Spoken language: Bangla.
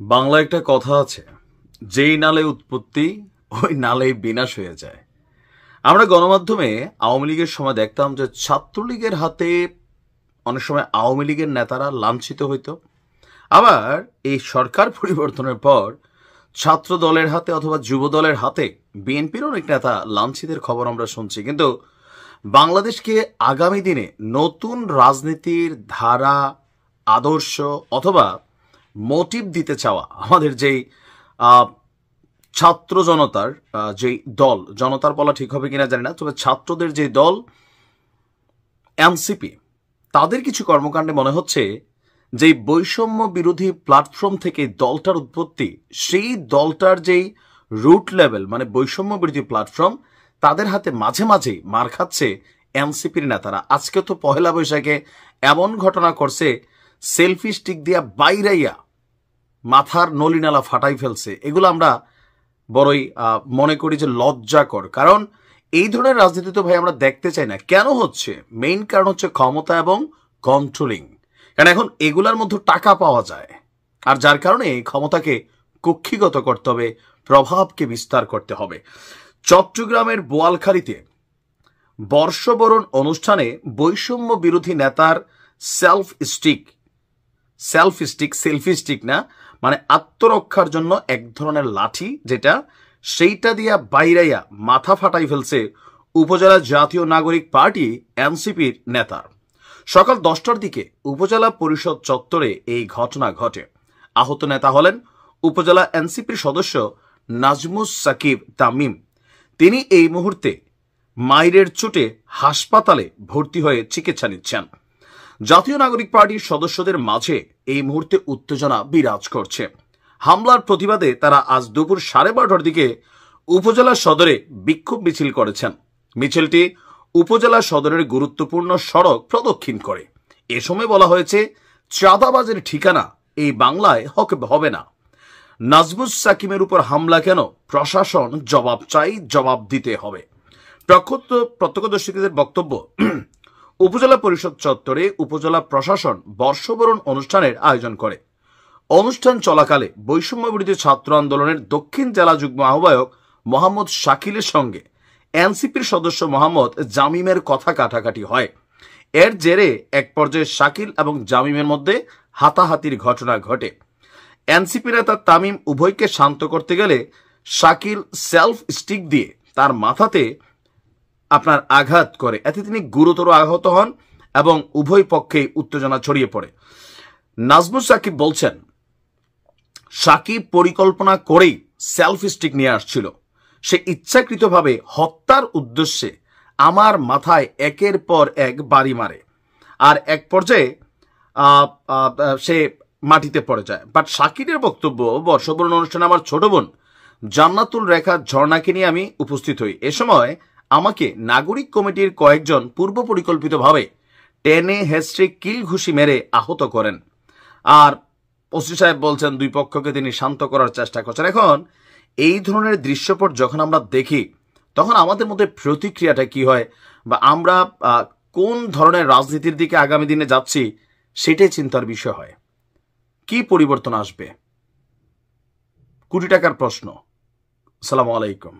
বাংলায় একটা কথা আছে, যেই নালে উৎপত্তি ওই নালেই বিনাশ হয়ে যায়। আমরা গণমাধ্যমে আওয়ামী লীগের সময় দেখতাম যে ছাত্রলীগের হাতে অনেক সময় আওয়ামী লীগের নেতারা লাঞ্ছিত হইতো। আবার এই সরকার পরিবর্তনের পর ছাত্র দলের হাতে অথবা যুব দলের হাতে বিএনপির অনেক নেতা লাঞ্ছিতের খবর আমরা শুনছি। কিন্তু বাংলাদেশকে আগামী দিনে নতুন রাজনীতির ধারা, আদর্শ অথবা মোটিভ দিতে চাওয়া আমাদের যেই ছাত্র জনতার যেই দল, জনতার বলা ঠিক হবে কিনা জানি না, তবে ছাত্রদের যে দল এনসিপি, তাদের কিছু কর্মকাণ্ডে মনে হচ্ছে যে বৈষম্য বিরোধী প্ল্যাটফর্ম থেকে দলটার উৎপত্তি, সেই দলটার যেই রুট লেভেল মানে বৈষম্য বিরোধী প্ল্যাটফর্ম, তাদের হাতে মাঝে মাঝে মার খাচ্ছে এনসিপির নেতারা। আজকে তো পহেলা বৈশাখে এমন ঘটনা করছে, সেলফি স্টিক দিয়া বাইরাইয়া মাথার নলিনালা ফাটাই ফেলছে। এগুলো আমরা বড়ই মনে করি যে লজ্জাকর, কারণ এই ধরনের রাজনীতি তো ভাই আমরা দেখতে চাই না। কেন হচ্ছে? মেইন কারণ হচ্ছে ক্ষমতা এবং কন্ট্রোলিং। কারণ এখন এগুলার মধ্যে টাকা পাওয়া যায়, আর যার কারণে এই ক্ষমতাকে কক্ষিগত করতে হবে, প্রভাবকে বিস্তার করতে হবে। চট্টগ্রামের বোয়ালখালীতে বর্ষবরণ অনুষ্ঠানে বৈষম্য বিরোধী নেতার সেলফি স্টিক না, মানে আত্মরক্ষার জন্য এক ধরনের লাঠি, যেটা সেইটা দিয়া বাইরাইয়া মাথা ফাটাই ফেলছে উপজেলা জাতীয় নাগরিক পার্টি এনসিপির নেতার। সকাল 10টার দিকে উপজেলা পরিষদ চত্বরে এই ঘটনা ঘটে। আহত নেতা হলেন উপজেলা এনসিপির সদস্য নাজমুস সাকিব তামিম। তিনি এই মুহূর্তে মাইরের চোটে হাসপাতালে ভর্তি হয়ে চিকিৎসা নিচ্ছেন। জাতীয় নাগরিক পার্টির সদস্যদের মাঝে এই মুহূর্তে উত্তেজনা বিরাজ করছে। হামলার প্রতিবাদে তারা আজ দুপুর 12:30টার দিকে উপজেলা সদরে বিক্ষোভ মিছিল করেছেন। মিছিলটি উপজেলা সদরের গুরুত্বপূর্ণ সড়ক প্রদক্ষিণ করে। এ সময় বলা হয়েছে, চাঁদাবাজের ঠিকানা এই বাংলায় হবে না। নাজমুস সাকিমের উপর হামলা কেন? প্রশাসন জবাব চাই, জবাব দিতে হবে। প্রত্যক্ষদর্শীদের বক্তব্য, উপজেলা পরিষদ চত্বরে উপজেলা প্রশাসন বর্ষবরণ অনুষ্ঠানের আয়োজন করে। অনুষ্ঠান চলাকালে বৈষম্য বিরোধী ছাত্র আন্দোলনের দক্ষিণ জেলা যুগ্ম আহ্বায়ক মোহাম্মদ শাকিলের সঙ্গে এনসিপির সদস্য মোহাম্মদ জামিমের কথা কাটাকাটি হয়। এর জেরে এক পর্যায়ে শাকিল এবং জামিমের মধ্যে হাতাহাতির ঘটনা ঘটে। এনসিপি নেতা তামিম উভয়কে শান্ত করতে গেলে শাকিল সেলফ স্টিক দিয়ে তার মাথাতে আঘাত করে। এতে তিনি গুরুতর আহত হন এবং উভয় পক্ষেই উত্তেজনা ছড়িয়ে পড়ে। নাজমুস সাকিব বলছেন, সাকিব পরিকল্পনা করেই সেলফ স্টিক নিয়ে আসছিল। সে ইচ্ছাকৃতভাবে হত্যার উদ্দেশ্যে আমার মাথায় একের পর এক বাড়ি মারে, আর এক পর্যায়ে সে মাটিতে পড়ে যায়। বাট শাকিরের বক্তব্য, বর্ষবরণ অনুষ্ঠানে আমার ছোট বোন জান্নাতুল রেখা ঝর্ণাকে নিয়ে আমি উপস্থিত হই। এ সময় আমাকে নাগরিক কমিটির কয়েকজন পূর্ব পরিকল্পিতভাবে টেনে হেস্টে কিল ঘুষি মেরে আহত করেন। আর ওসি সাহেব বলছেন, দুই পক্ষকে তিনি শান্ত করার চেষ্টা করছেন। এখন এই ধরনের দৃশ্যপট যখন আমরা দেখি, তখন আমাদের মধ্যে প্রতিক্রিয়াটা কি হয়, বা আমরা কোন ধরনের রাজনীতির দিকে আগামী দিনে যাচ্ছি, সেটাই চিন্তার বিষয় হয়। কি পরিবর্তন আসবে? কোটি টাকার প্রশ্ন। আসসালামু আলাইকুম।